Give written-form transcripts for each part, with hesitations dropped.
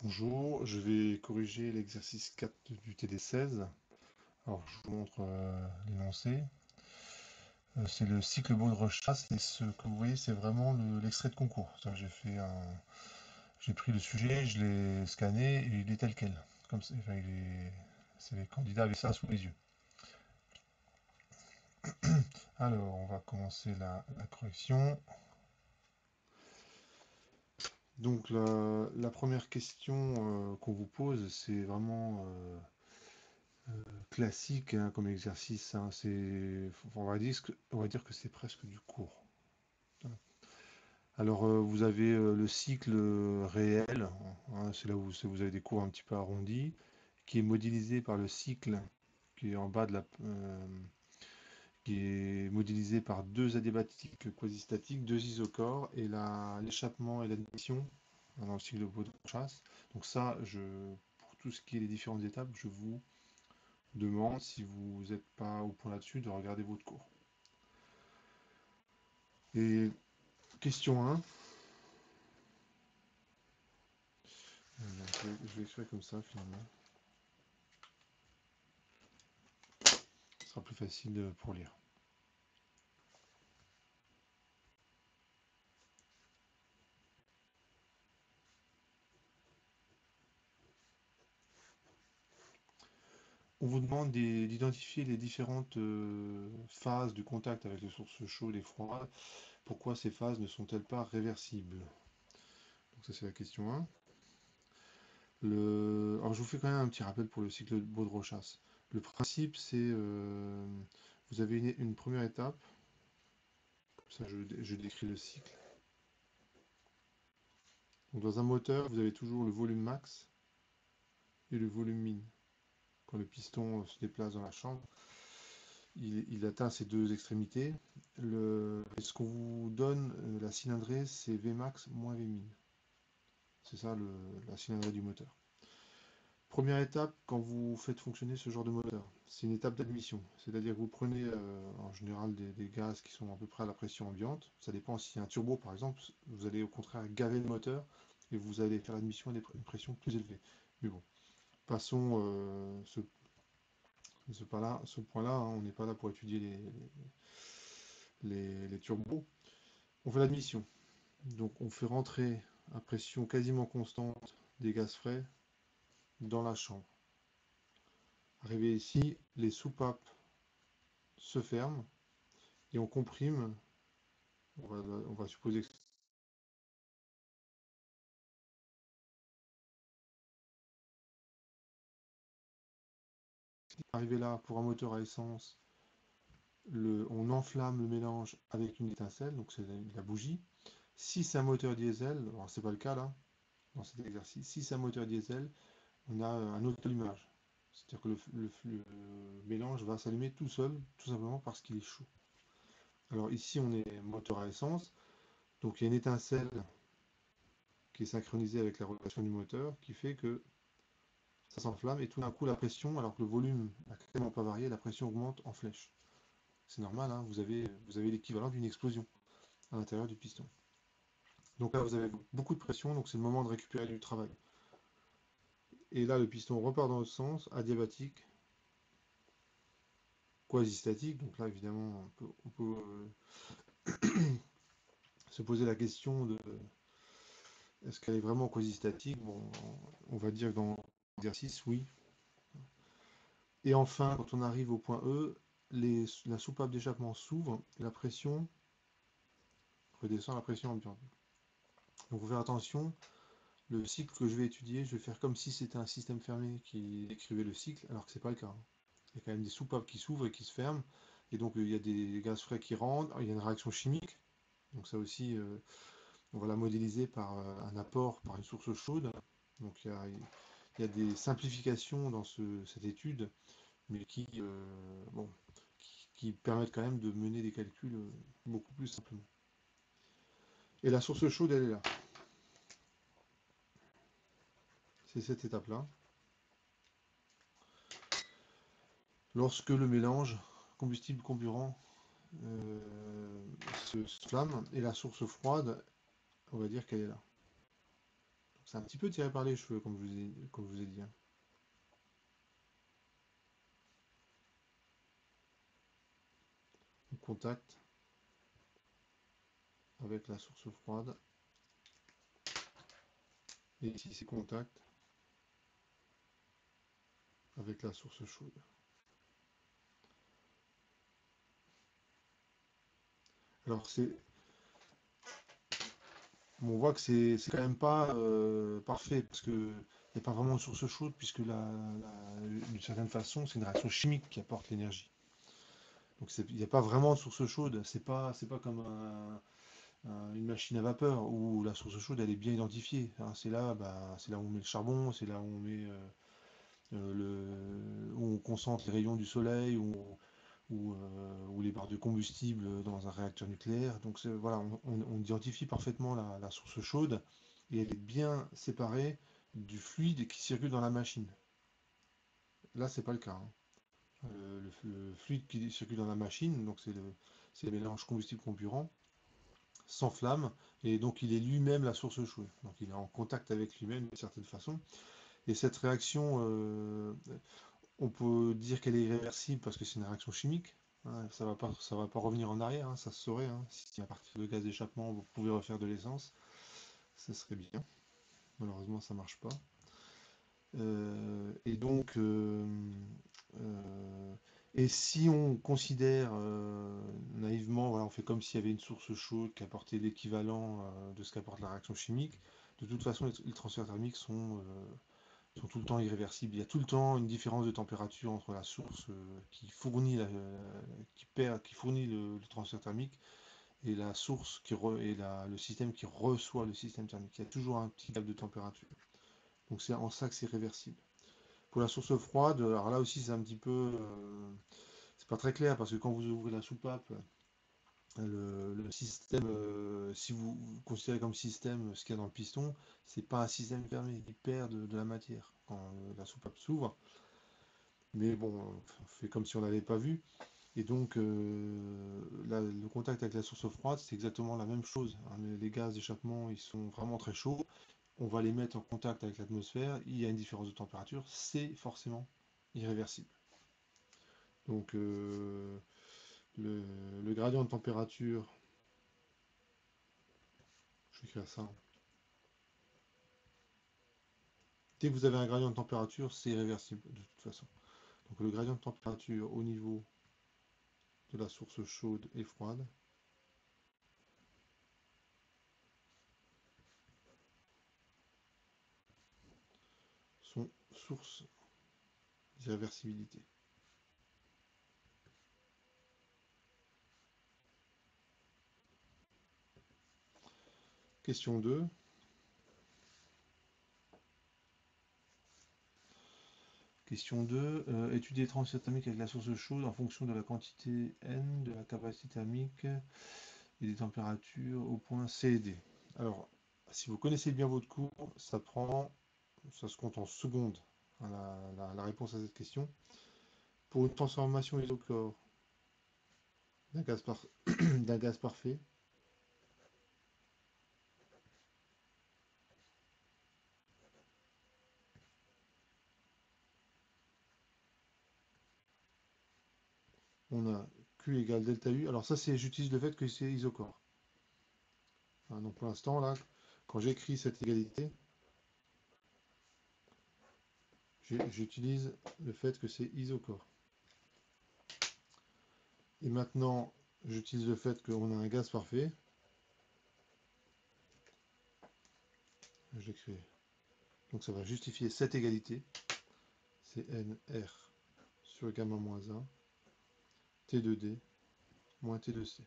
Bonjour, je vais corriger l'exercice 4 du TD16. Alors, je vous montre l'énoncé. C'est le cycle Baudre-Chasse et ce que vous voyez, c'est vraiment l'extrait de concours. J'ai pris le sujet, je l'ai scanné et il est tel quel. Comme ça, enfin, les candidats avaient ça sous les yeux. Alors, on va commencer la correction. Donc, la première question qu'on vous pose, c'est vraiment classique hein, comme exercice. Hein. On va dire que c'est presque du cours. Alors, vous avez le cycle réel, hein, c'est là où vous avez des cours un petit peu arrondis, qui est modélisé par le cycle qui est en bas qui est modélisé par deux adiabatiques quasi-statiques, deux isocores, et l'échappement et l'admission dans le cycle de Baudrillard-Chasse. Donc ça, pour tout ce qui est les différentes étapes, je vous demande, si vous n'êtes pas au point là-dessus, de regarder votre cours. Et question 1, je vais écrire comme ça finalement, ce sera plus facile pour lire. On vous demande d'identifier les différentes phases de contact avec les sources chaudes et froides. Pourquoi ces phases ne sont-elles pas réversibles? Donc ça c'est la question 1. Alors je vous fais quand même un petit rappel pour le cycle de Baudrillard-Chasse. Le principe c'est, vous avez une première étape, ça je décris le cycle. Donc dans un moteur, vous avez toujours le volume max et le volume min. Quand le piston se déplace dans la chambre, il atteint ces deux extrémités. Et ce qu'on vous donne, la cylindrée, c'est Vmax moins Vmin. C'est ça la cylindrée du moteur. Première étape, quand vous faites fonctionner ce genre de moteur, c'est une étape d'admission. C'est-à-dire que vous prenez en général des gaz qui sont à peu près à la pression ambiante. Ça dépend si un turbo, par exemple, vous allez au contraire gaver le moteur et vous allez faire l'admission à une pression plus élevée. Mais bon, passons ce point-là. Hein, on n'est pas là pour étudier les turbos. On fait l'admission. Donc on fait rentrer à pression quasiment constante des gaz frais dans la chambre. Arrivé ici, les soupapes se ferment et on comprime. On va supposer que arrivé là pour un moteur à essence, on enflamme le mélange avec une étincelle, donc c'est la bougie. Si c'est un moteur diesel, alors c'est pas le cas là, dans cet exercice, si c'est un moteur diesel, on a un auto-allumage. C'est-à-dire que le mélange va s'allumer tout seul, tout simplement parce qu'il est chaud. Alors ici, on est moteur à essence, donc il y a une étincelle qui est synchronisée avec la rotation du moteur qui fait que ça s'enflamme et tout d'un coup la pression, alors que le volume n'a quasiment pas varié, la pression augmente en flèche. C'est normal, hein, vous avez l'équivalent d'une explosion à l'intérieur du piston. Donc là, vous avez beaucoup de pression, donc c'est le moment de récupérer du travail. Et là, le piston repart dans l'autre sens, adiabatique, quasi-statique. Donc là, évidemment, on peut se poser la question de est-ce qu'elle est vraiment quasi-statique? Bon, on va dire que dans l'exercice, oui. Et enfin, quand on arrive au point E, la soupape d'échappement s'ouvre et la pression redescend à la pression ambiante. Donc, vous faire attention, le cycle que je vais étudier, je vais faire comme si c'était un système fermé qui décrivait le cycle, alors que c'est pas le cas. Il y a quand même des soupapes qui s'ouvrent et qui se ferment, et donc il y a des gaz frais qui rentrent, il y a une réaction chimique, donc ça aussi, on va la modéliser par un apport par une source chaude. Donc il y a des simplifications dans cette étude, mais bon, qui permettent quand même de mener des calculs beaucoup plus simplement. Et la source chaude, elle est là. C'est cette étape-là. Lorsque le mélange combustible-comburant se flamme, et la source froide, on va dire qu'elle est là. C'est un petit peu tiré par les cheveux, comme je vous ai dit, hein. Donc, contact avec la source froide. Et ici, c'est contact avec la source chaude. Alors, on voit que c'est quand même pas parfait, parce que il n'y a pas vraiment de source chaude, puisque d'une certaine façon, c'est une réaction chimique qui apporte l'énergie. Donc il n'y a pas vraiment de source chaude. C'est pas comme une machine à vapeur où la source chaude elle est bien identifiée, hein. C'est là où on met le charbon, c'est là où on met où on concentre les rayons du soleil, ou les barres de combustible dans un réacteur nucléaire. Donc voilà, on identifie parfaitement la source chaude et elle est bien séparée du fluide qui circule dans la machine. Là, c'est pas le cas, hein. Le fluide qui circule dans la machine, donc c'est le mélange combustible-comburant, s'enflamme et donc il est lui-même la source chaude. Donc il est en contact avec lui-même d'une certaine façon. Et cette réaction, on peut dire qu'elle est irréversible parce que c'est une réaction chimique, hein. Ça va pas revenir en arrière, hein, ça se saurait, hein. Si à partir de gaz d'échappement vous pouvez refaire de l'essence, ça serait bien. Malheureusement, ça marche pas. Et donc, euh, et si on considère naïvement, voilà, on fait comme s'il y avait une source chaude qui apportait l'équivalent de ce qu'apporte la réaction chimique, de toute façon, les transferts thermiques sont tout le temps irréversibles. Il y a tout le temps une différence de température entre la source qui fournit le transfert thermique et la source le système qui reçoit le système thermique. Il y a toujours un petit gap de température. Donc c'est en ça que c'est réversible. Pour la source froide, alors là aussi c'est un petit peu, c'est pas très clair parce que quand vous ouvrez la soupape, le système, si vous considérez comme système ce qu'il y a dans le piston, c'est pas un système fermé, il perd de la matière quand la soupape s'ouvre. Mais bon, on fait comme si on n'avait pas vu. Et donc, le contact avec la source froide, c'est exactement la même chose, hein. Les gaz d'échappement, ils sont vraiment très chauds. On va les mettre en contact avec l'atmosphère. Il y a une différence de température. C'est forcément irréversible. Donc, le, le gradient de température, je vais écrire ça, hein. Dès que vous avez un gradient de température, c'est irréversible de toute façon. Donc, le gradient de température au niveau de la source chaude et froide sont source d'irréversibilité. Question 2. Question 2. Étudier les transferts thermiques avec la source chaude en fonction de la quantité N, de la capacité thermique et des températures au point C et D. Alors, si vous connaissez bien votre cours, ça se compte en secondes, hein, la réponse à cette question. Pour une transformation isochlore d'un gaz, d'un gaz parfait, on a Q égale delta U. Alors ça, j'utilise le fait que c'est isochlore, hein. Donc pour l'instant, là, quand j'écris cette égalité, j'utilise le fait que c'est isochlore. Et maintenant, j'utilise le fait qu'on a un gaz parfait. J'écris. Donc ça va justifier cette égalité. C'est NR sur gamma moins 1, T2D moins T2C.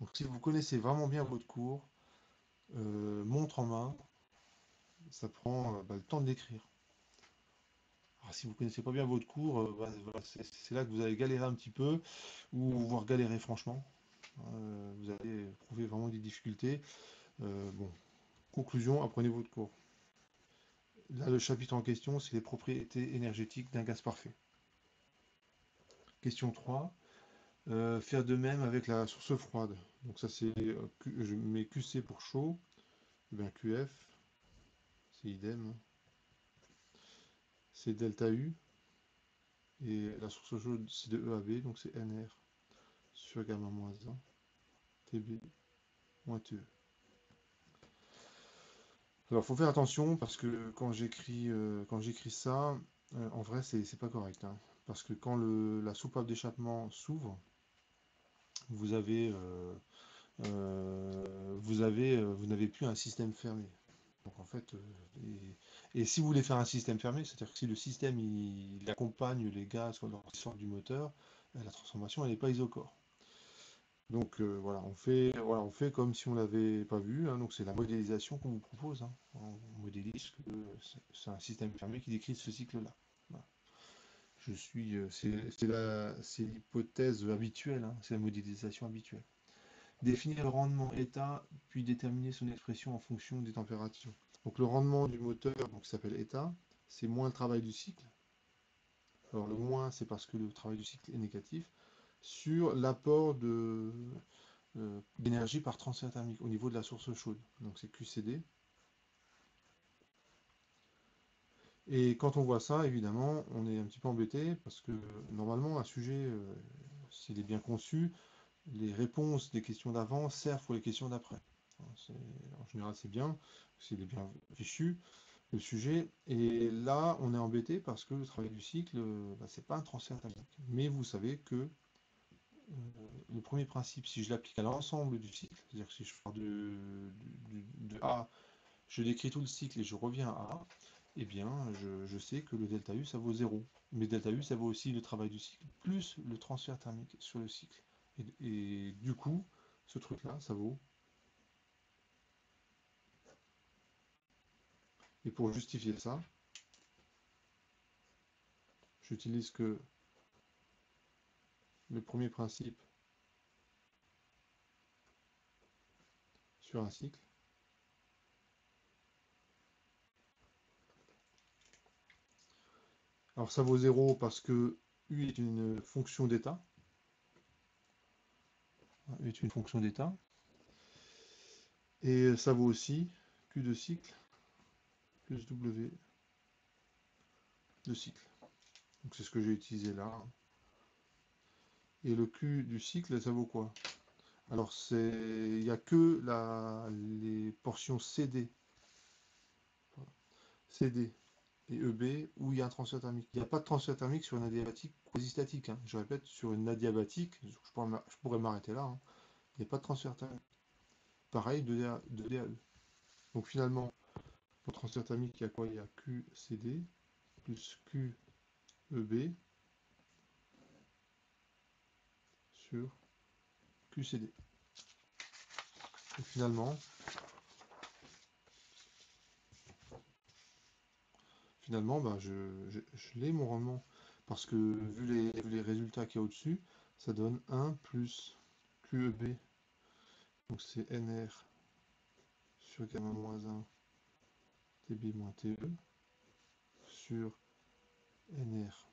Donc si vous connaissez vraiment bien votre cours, montre en main, ça prend le temps de l'écrire. Alors, si vous ne connaissez pas bien votre cours, voilà, c'est là que vous allez galérer un petit peu, ou voire galérer franchement. Vous allez éprouver vraiment des difficultés. Bon, conclusion, apprenez votre cours. Là, le chapitre en question, c'est les propriétés énergétiques d'un gaz parfait. Question 3. Faire de même avec la source froide. Donc ça, je mets QC pour chaud, et bien QF c'est idem, hein. C'est delta U, et la source chaude c'est de E à B, donc c'est NR sur gamma moins 1, TB moins TE. Alors faut faire attention parce que quand j'écris ça, en vrai c'est pas correct, hein. Parce que quand la soupape d'échappement s'ouvre, vous avez, vous n'avez plus un système fermé. Donc en fait, et si vous voulez faire un système fermé, c'est-à-dire que si le système il accompagne les gaz quand ils sortent du moteur, la transformation elle n'est pas isocore. Donc voilà, on fait comme si on l'avait pas vu, hein. Donc c'est la modélisation qu'on vous propose, hein. On modélise que c'est un système fermé qui décrit ce cycle-là. Voilà. C'est l'hypothèse habituelle, hein. C'est la modélisation habituelle. Définir le rendement état, puis déterminer son expression en fonction des températures. Donc le rendement du moteur, donc, qui s'appelle état, c'est moins le travail du cycle. Alors le moins, c'est parce que le travail du cycle est négatif, sur l'apport d'énergie par transfert thermique au niveau de la source chaude. Donc c'est QCD. Et quand on voit ça, évidemment, on est un petit peu embêté parce que normalement, un sujet, s'il est bien conçu, les réponses des questions d'avant servent pour les questions d'après. En général, c'est bien, s'il est bien fichu, le sujet. Et là, on est embêté parce que le travail du cycle, c'est pas un transfert thermique. Mais vous savez que le premier principe, si je l'applique à l'ensemble du cycle, c'est-à-dire que si je pars de A, je décris tout le cycle et je reviens à A, eh bien, je sais que le delta U, ça vaut 0. Mais delta U, ça vaut aussi le travail du cycle, plus le transfert thermique sur le cycle. Et du coup, ce truc-là, ça vaut. Et pour justifier ça, j'utilise que le premier principe sur un cycle. Alors ça vaut 0 parce que U est une fonction d'état. U est une fonction d'état. Et ça vaut aussi Q de cycle plus W de cycle. Donc c'est ce que j'ai utilisé là. Et le Q du cycle, ça vaut quoi? Alors il n'y a que les portions CD et EB où il y a un transfert thermique. Il n'y a pas de transfert thermique sur une adiabatique quasi-statique, hein. Je répète, sur une adiabatique, je pourrais m'arrêter là, hein. Il n'y a pas de transfert thermique. Pareil, de D à E. Donc finalement, pour transfert thermique, il y a quoi? Il y a QCD plus QEB sur QCD. Et finalement je l'ai mon rendement. Parce que vu les résultats qu'il y a au-dessus, ça donne 1 plus QEB. Donc c'est NR sur gamma moins 1 TB moins TE sur NR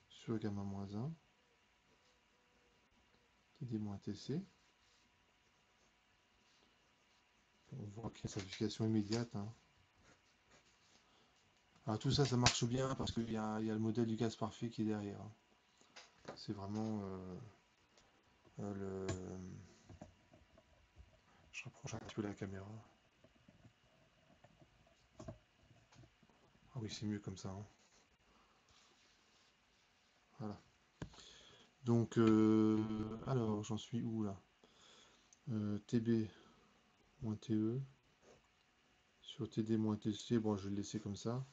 sur gamma moins 1 TD moins TC. On voit qu'il y a une simplification immédiate, hein. Alors tout ça, ça marche bien parce qu'il y a le modèle du gaz parfait qui est derrière, hein. C'est vraiment le... Je rapproche un petit peu la caméra. Ah oui, c'est mieux comme ça, hein. Voilà. Donc, alors, j'en suis où là? TB moins TE sur TD moins TC. Bon, je vais le laisser comme ça.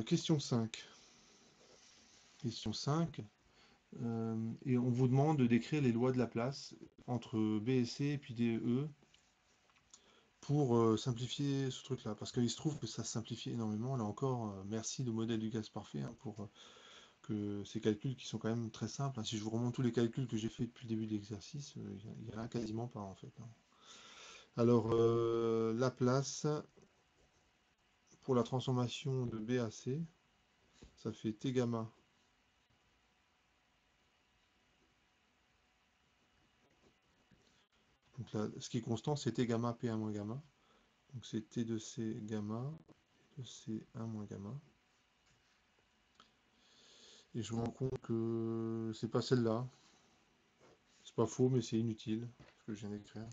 Question 5. Question 5. Et on vous demande de décrire les lois de Laplace entre B et C et puis DE pour simplifier ce truc-là. Parce qu'il se trouve que ça simplifie énormément. Là encore, merci le modèle du gaz parfait, hein, pour que ces calculs qui sont quand même très simples, hein. Si je vous remonte tous les calculs que j'ai fait depuis le début de l'exercice, il y en a quasiment pas en fait, hein. Alors, Laplace pour la transformation de B à C, ça fait T gamma Donc là, ce qui est constant, c'était gamma P1 moins gamma. Donc c'est T de C gamma, T de C 1 moins gamma. Et je me rends compte que c'est pas celle-là. C'est pas faux, mais c'est inutile, ce que je viens d'écrire.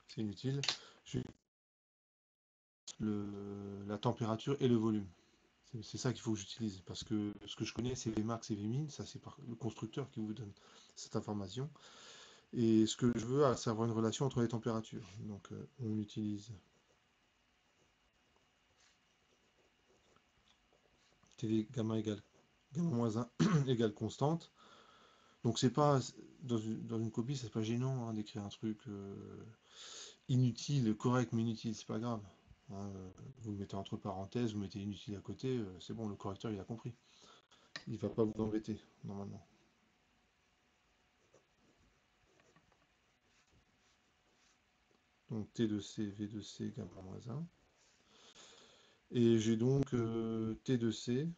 C'est inutile. J'ai la température et le volume. C'est ça qu'il faut que j'utilise. Parce que ce que je connais, c'est Vmax et Vmin. Ça, c'est le constructeur qui vous donne cette information. Et ce que je veux, c'est avoir une relation entre les températures. Donc, on utilise TV gamma égale gamma moins 1 égale constante. Donc, c'est pas dans une copie, c'est pas gênant hein, d'écrire un truc inutile, correct mais inutile, c'est pas grave. Hein, vous le mettez entre parenthèses, vous mettez inutile à côté, c'est bon, le correcteur il a compris. Il va pas vous embêter normalement. Donc T de C, V de C, gamma moins 1. Et j'ai donc T de C.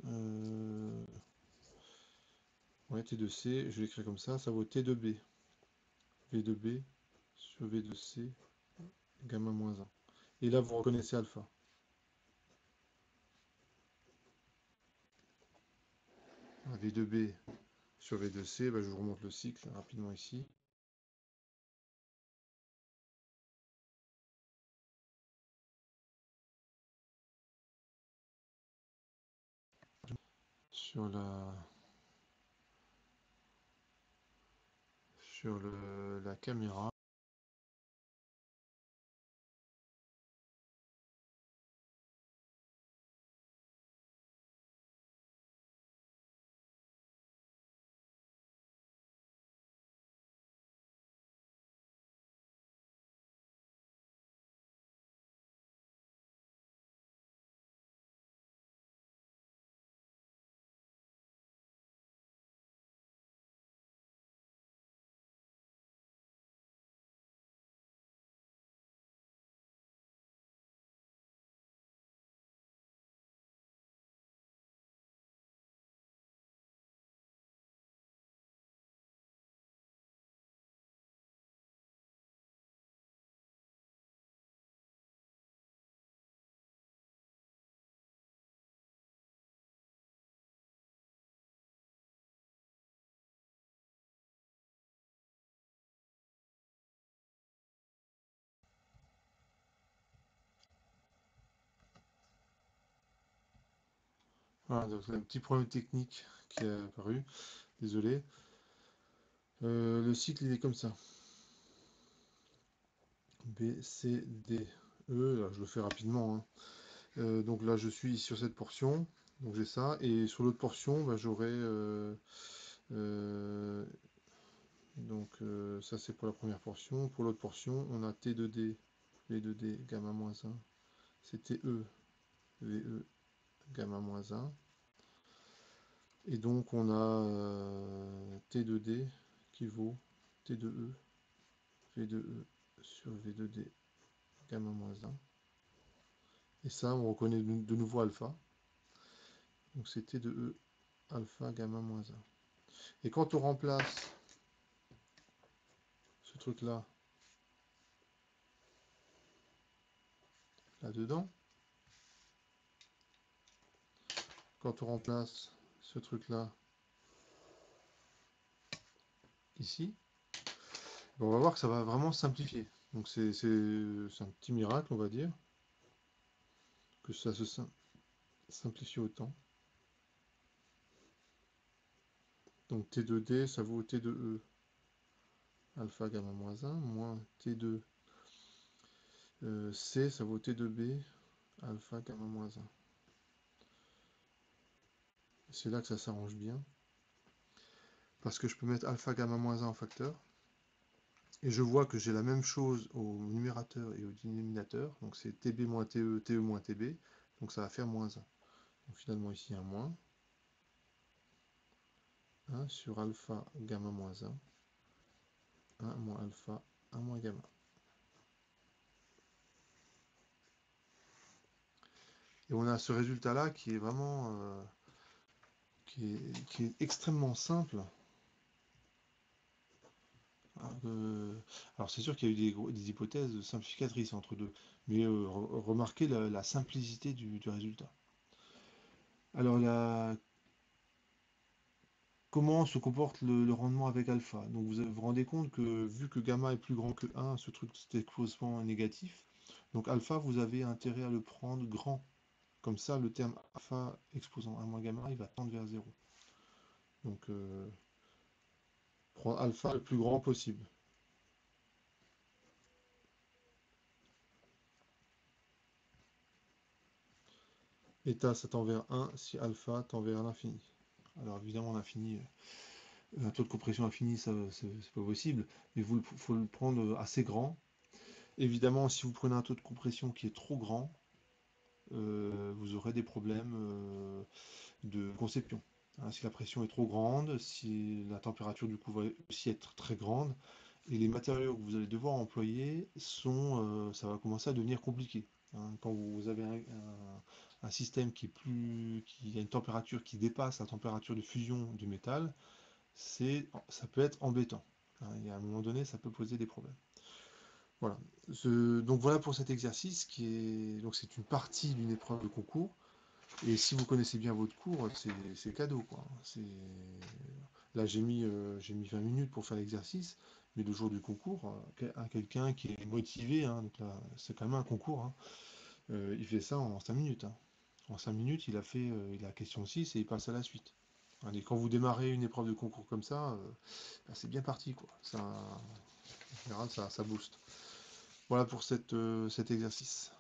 euh, ouais, T de C, je vais écrire comme ça vaut T de B. V de B sur V de C, gamma moins 1. Et là, vous reconnaissez alpha. V de B sur V de C, bah, je vous remonte le cycle rapidement ici. Sur la caméra. Voilà, donc un petit problème technique qui est apparu. Désolé. Le cycle, il est comme ça. B, C, D, E. Là, je le fais rapidement. Hein. Donc là, je suis sur cette portion. Donc j'ai ça. Et sur l'autre portion, bah, j'aurai... donc ça, c'est pour la première portion. Pour l'autre portion, on a T de D, V de D, gamma moins 1. C'est TE, VE, gamma moins 1. Et donc on a T de D qui vaut T de E, V de E sur V de D, gamma moins 1. Et ça, on reconnaît de nouveau alpha. Donc c'est T de E, alpha, gamma moins 1. Et quand on remplace ce truc-là là-dedans, quand on remplace ce truc-là ici, ben, on va voir que ça va vraiment simplifier. Donc c'est un petit miracle, on va dire, que ça se simplifie autant. Donc T de D, ça vaut T de E, alpha, gamma moins 1, moins T de C, ça vaut T de B, alpha, gamma moins 1. C'est là que ça s'arrange bien. Parce que je peux mettre alpha, gamma moins 1 en facteur. Et je vois que j'ai la même chose au numérateur et au dénominateur. Donc c'est TB moins TE, TE moins TB. Donc ça va faire moins 1. Donc finalement ici un moins. 1 sur alpha gamma moins 1. 1 moins alpha, 1 moins gamma. Et on a ce résultat-là qui est vraiment qui est extrêmement simple. Alors c'est sûr qu'il y a eu des hypothèses simplificatrices entre deux, mais remarquez la simplicité du résultat. Alors comment se comporte le rendement avec alpha? Donc vous rendez compte que vu que gamma est plus grand que 1, ce truc c'est exposant est négatif. Donc alpha, vous avez intérêt à le prendre grand. Comme ça, le terme alpha exposant 1 moins gamma, il va tendre vers 0. Donc prendre alpha le plus grand possible. Eta, ça tend vers 1 si alpha tend vers l'infini. Alors évidemment, l'infini, un taux de compression infini, ça c'est pas possible, mais il faut le prendre assez grand. Évidemment, si vous prenez un taux de compression qui est trop grand, vous aurez des problèmes de conception. Hein, si la pression est trop grande, si la température du coup va aussi être très grande, et les matériaux que vous allez devoir employer ça va commencer à devenir compliqué. Hein. Quand vous avez un système qui a une température qui dépasse la température de fusion du métal, ça peut être embêtant. Hein. Et à un moment donné, ça peut poser des problèmes. Voilà. Donc voilà pour cet exercice donc c'est une partie d'une épreuve de concours. Et si vous connaissez bien votre cours, c'est cadeau, quoi. Là, j'ai mis 20 minutes pour faire l'exercice, mais le jour du concours, quelqu'un qui est motivé, hein, donc là, c'est quand même un concours, hein, il fait ça en 5 minutes. Hein. En 5 minutes, il a question 6 et il passe à la suite. Hein, et quand vous démarrez une épreuve de concours comme ça, bah, c'est bien parti, quoi. En général, ça booste. Voilà pour cet exercice.